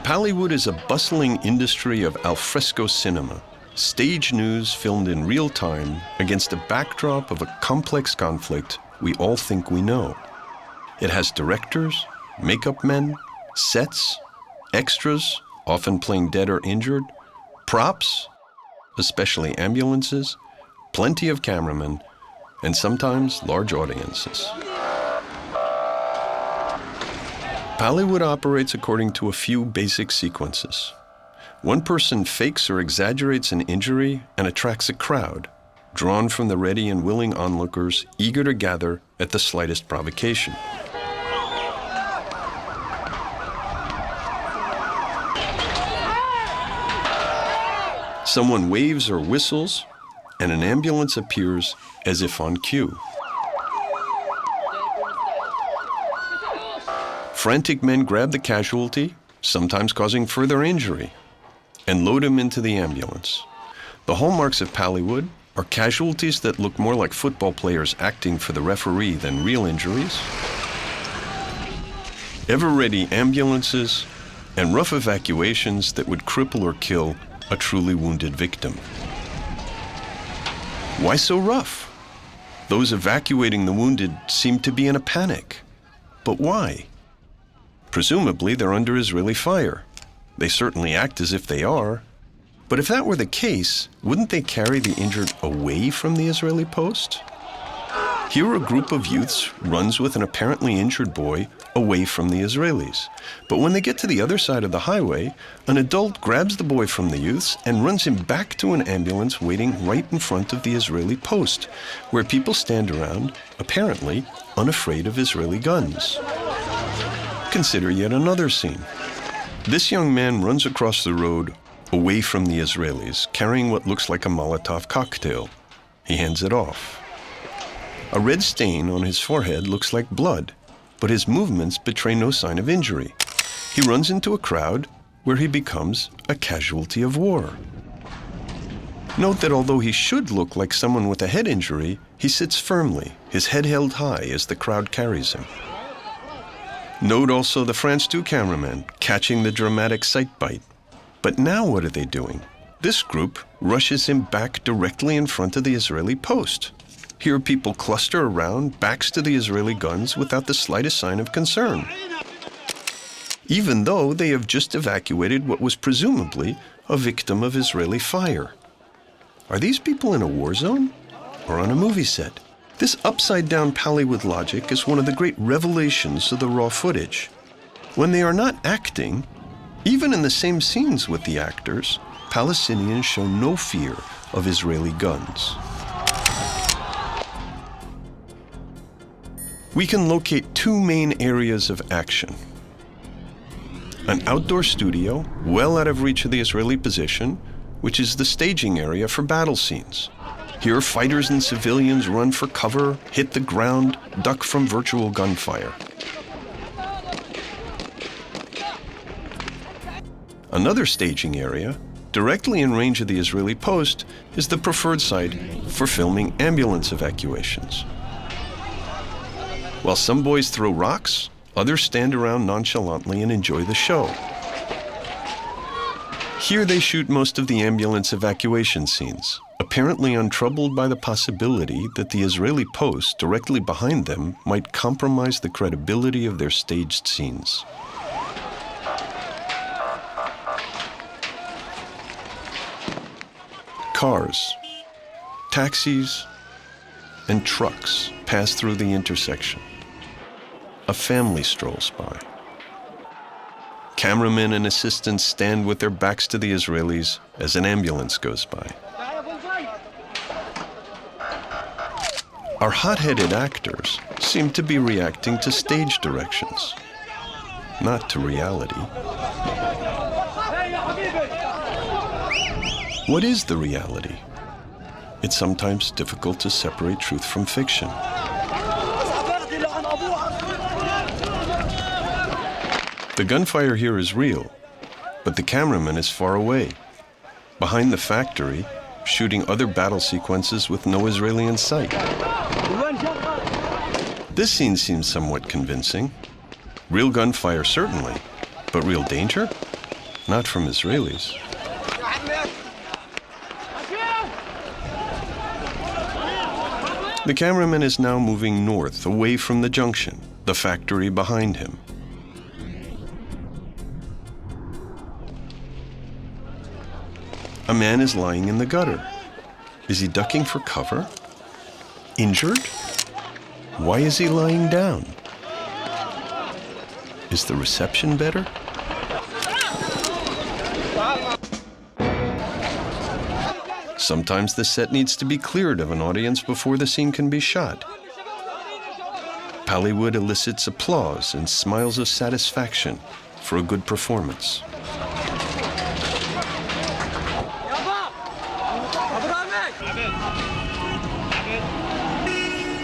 Pallywood is a bustling industry of alfresco cinema, stage news filmed in real time against a backdrop of a complex conflict we all think we know. It has directors, makeup men, sets, extras, often playing dead or injured, props, especially ambulances, plenty of cameramen, and sometimes large audiences. Pallywood operates according to a few basic sequences. One person fakes or exaggerates an injury and attracts a crowd, drawn from the ready and willing onlookers eager to gather at the slightest provocation. Someone waves or whistles, and an ambulance appears as if on cue. Frantic men grab the casualty, sometimes causing further injury, and load him into the ambulance. The hallmarks of Pallywood are casualties that look more like football players acting for the referee than real injuries, ever-ready ambulances, and rough evacuations that would cripple or kill a truly wounded victim. Why so rough? Those evacuating the wounded seem to be in a panic. But why? Presumably, they're under Israeli fire. They certainly act as if they are. But if that were the case, wouldn't they carry the injured away from the Israeli post? Here a group of youths runs with an apparently injured boy away from the Israelis. But when they get to the other side of the highway, an adult grabs the boy from the youths and runs him back to an ambulance waiting right in front of the Israeli post, where people stand around, apparently unafraid of Israeli guns. Consider yet another scene. This young man runs across the road away from the Israelis, carrying what looks like a Molotov cocktail. He hands it off. A red stain on his forehead looks like blood, but his movements betray no sign of injury. He runs into a crowd where he becomes a casualty of war. Note that although he should look like someone with a head injury, he sits firmly, his head held high as the crowd carries him. Note also the France 2 cameraman catching the dramatic sight bite. But now what are they doing? This group rushes him back directly in front of the Israeli post. Here people cluster around, backs to the Israeli guns without the slightest sign of concern, even though they have just evacuated what was presumably a victim of Israeli fire. Are these people in a war zone or on a movie set? This upside-down Pallywood logic is one of the great revelations of the raw footage. When they are not acting, even in the same scenes with the actors, Palestinians show no fear of Israeli guns. We can locate two main areas of action. An outdoor studio, well out of reach of the Israeli position, which is the staging area for battle scenes. Here, fighters and civilians run for cover, hit the ground, duck from virtual gunfire. Another staging area, directly in range of the Israeli post, is the preferred site for filming ambulance evacuations. While some boys throw rocks, others stand around nonchalantly and enjoy the show. Here they shoot most of the ambulance evacuation scenes, apparently untroubled by the possibility that the Israeli post directly behind them might compromise the credibility of their staged scenes. Cars, taxis, and trucks pass through the intersection. A family strolls by. Cameramen and assistants stand with their backs to the Israelis as an ambulance goes by. Our hot-headed actors seem to be reacting to stage directions, not to reality. What is the reality? It's sometimes difficult to separate truth from fiction. The gunfire here is real, but the cameraman is far away, behind the factory, shooting other battle sequences with no Israeli in sight. This scene seems somewhat convincing. Real gunfire, certainly, but real danger? not from Israelis. The cameraman is now moving north, away from the junction, the factory behind him. A man is lying in the gutter. Is he ducking for cover? Injured? Why is he lying down? Is the reception better? Sometimes the set needs to be cleared of an audience before the scene can be shot. Palywod elicits applause and smiles of satisfaction for a good performance.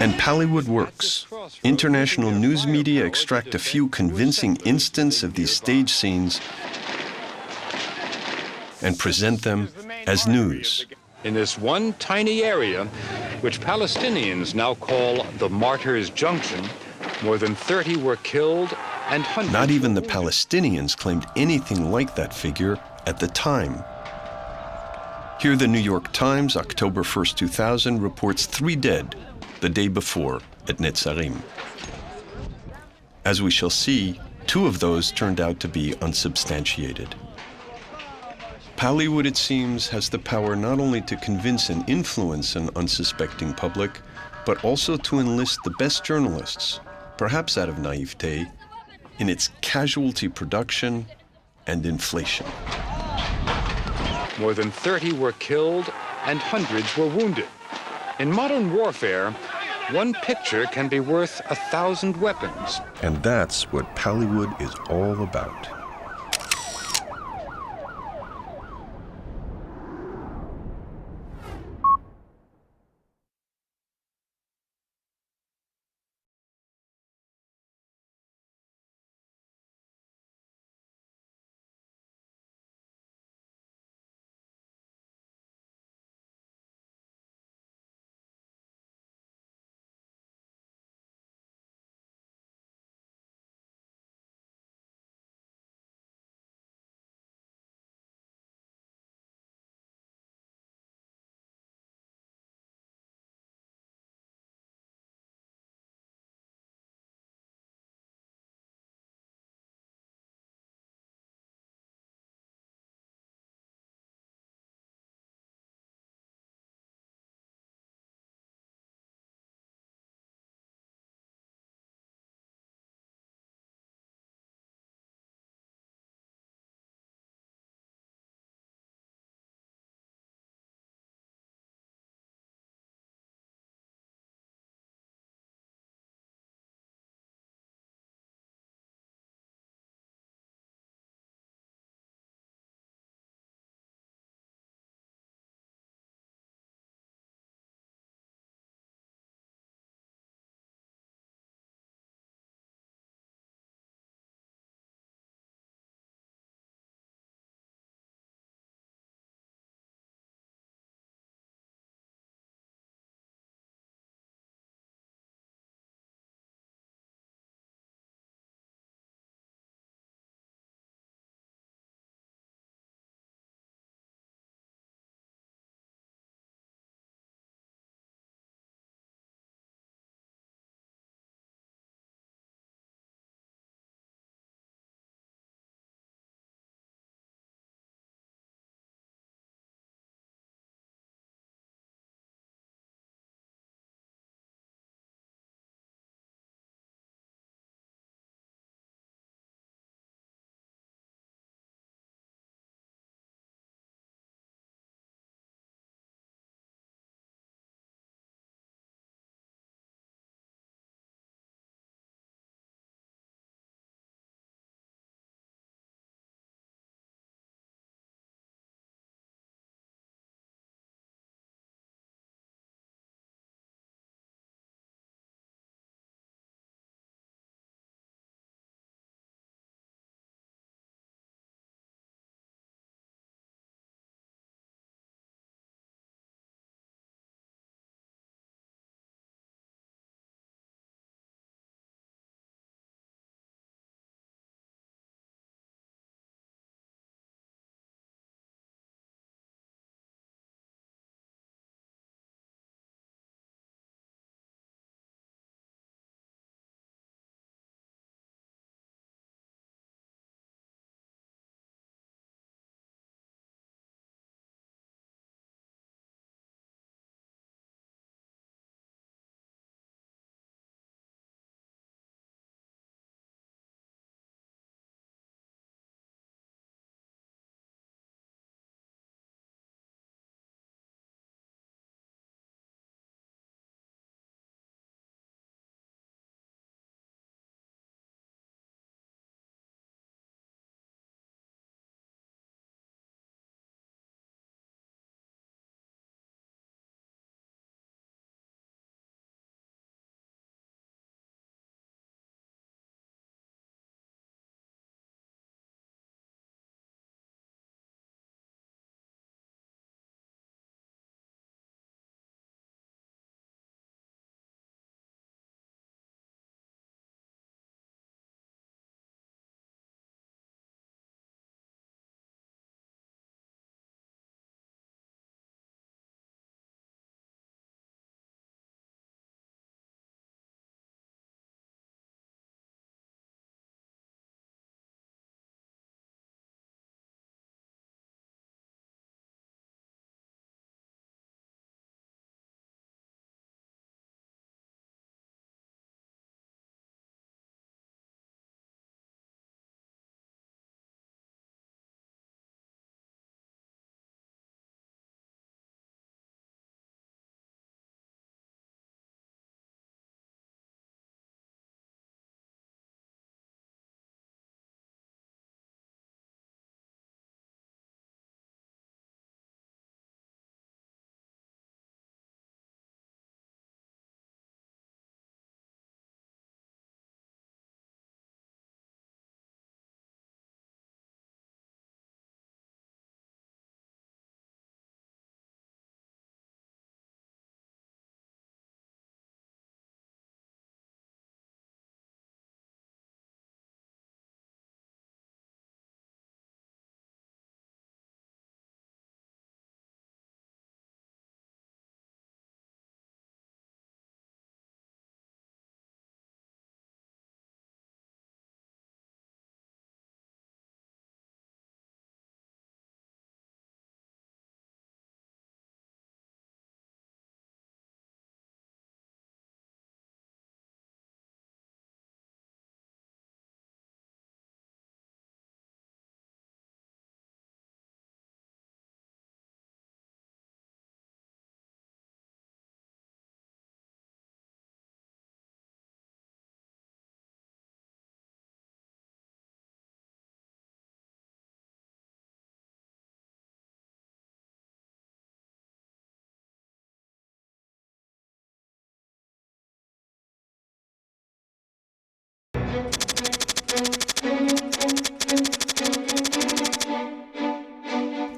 And Palywod works. International news media extract a few convincing instances of these stage scenes and present them as news. In this one tiny area, which Palestinians now call the Martyrs' Junction, more than 30 were killed and hundreds... Not even the Palestinians claimed anything like that figure at the time. Here the New York Times, October 1st, 2000, reports 3 dead the day before at Netzarim. As we shall see, 2 of those turned out to be unsubstantiated. Palywod, it seems, has the power not only to convince and influence an unsuspecting public, but also to enlist the best journalists, perhaps out of naivete, in its casualty production and inflation. More than 30 were killed and hundreds were wounded. In modern warfare, one picture can be worth 1,000 weapons. And that's what Palywod is all about.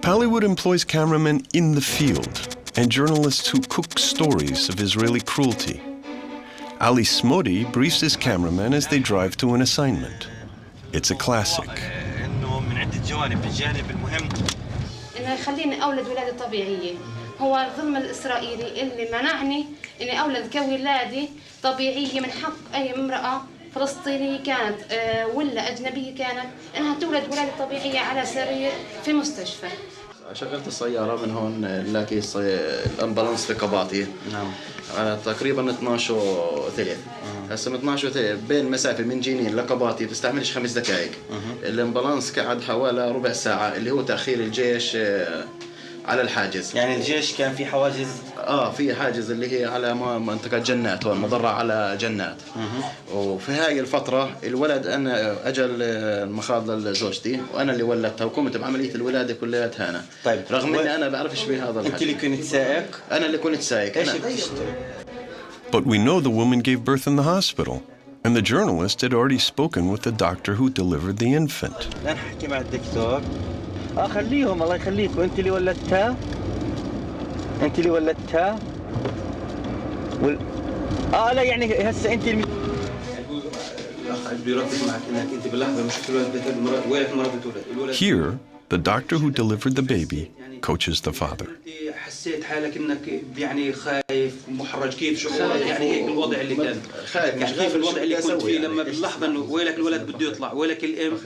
Pallywood employs cameramen in the field and journalists who cook stories of Israeli cruelty. Ali Smodi briefs his cameramen as they drive to an assignment. It's a classic. إنه يخليني أولد ولادة طبيعية. هو الظلم الإسرائيلي اللي منعني إني أولد كولادة طبيعية من حق أي امرأة فلسطينية كانت ولا أجنبية كانت إنها تولد ولادة طبيعية على سرير في مستشفى. شغلت السيارة من هون نلاقي الأمبولانس في قباطي. نعم. على تقريبا 12:03. هسه من 12:03 بين مسافة من جنين لقباطي بتستعملش 5 دقائق. الأمبولانس قعد حوالي ربع ساعة اللي هو تأخير الجيش على الحاجز. يعني الجيش كان في حواجز؟ في حاجز اللي هي على منطقة جنات هون مضرة على جنات. وفي هاي الفترة الولد أنا أجل المخاض لزوجتي وأنا اللي ولدتها وقمت بعملية الولادة كلها أنا. طيب رغم إني أنا بعرفش بهذا الحكي. أنت اللي كنت سائق؟ أنا اللي كنت سائق. إيش But we know the woman gave birth in the hospital, and the journalist had already spoken with the doctor who delivered the infant. أنا حكي مع الدكتور. خليهم الله يخليك وأنت اللي ولدتها؟ أنت اللي ولدتها؟ لا يعني هسه أنت الأخ بيردد معك إنك أنت باللحظة مش تولد وين مرة بتولد. Here, the doctor who delivered the baby coaches the father. حسيت حالك انك يعني خايف محرج كيف شعورك يعني هيك الوضع اللي كان خايف يعني كيف الوضع اللي كنت فيه لما باللحظه انه ويلك الولد بده يطلع ويلك الام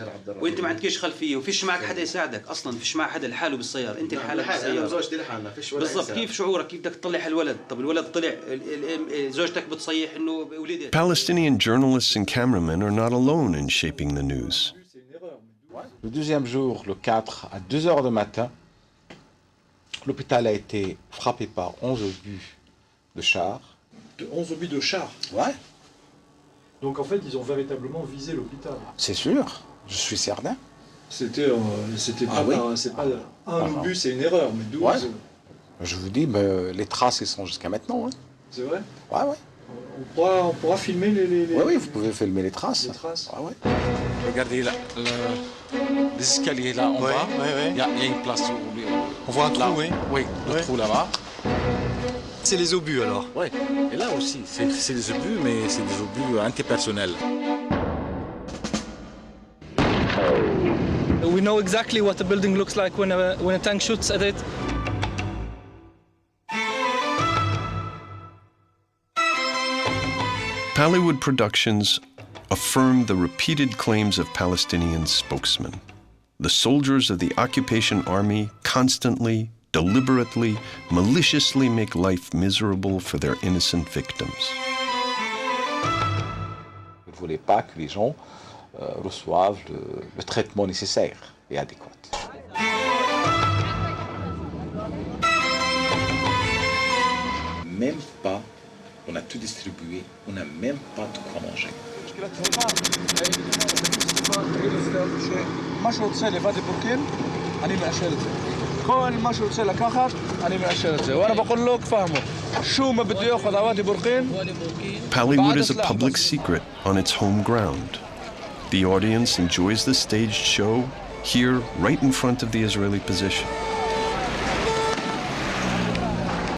وانت ما عندكش خلفيه وفيش معك حدا يساعدك اصلا فيش معك حدا لحاله بالسياره انت لحالك بالسياره انا زوجتي لحالنا فيش ولا بالضبط كيف شعورك كيف بدك تطلع الولد طب الولد طلع الام زوجتك بتصيح انه ولدت. Palestinian journalists and cameramen are not alone in shaping the news. Le deuxième jour, le 4, à 2h du matin, l'hôpital a été frappé par 11 obus de chars. 11 obus de chars? Ouais. Donc en fait, ils ont véritablement visé l'hôpital. C'est sûr, je suis certain. C'était pas, oui. C'est pas un obus, c'est une erreur, mais 12... Ouais. Je vous dis, les traces, elles sont jusqu'à maintenant. Hein. C'est vrai? Ouais, ouais. On pourra filmer les... Oui, vous pouvez filmer les traces. Les traces. Ouais, ouais. Regardez là, les escaliers là en bas, il y a une place où on voit un trou, oui. Oui, le trou là-bas. C'est les obus alors? Oui, et là aussi, c'est des obus, mais c'est des obus antipersonnels. We know exactly what the building looks like when a tank shoots at it. Pallywood Productions affirmed the repeated claims of Palestinian spokesmen. The soldiers of the occupation army constantly, deliberately, maliciously make life miserable for their innocent victims. Ils ne voulaient pas que les gens reçoivent le traitement nécessaire et adéquat. Même pas, on a tout distribué, on n'a même pas de quoi manger. Pallywood is a public secret on its home ground. The audience enjoys the staged show here right in front of the Israeli position.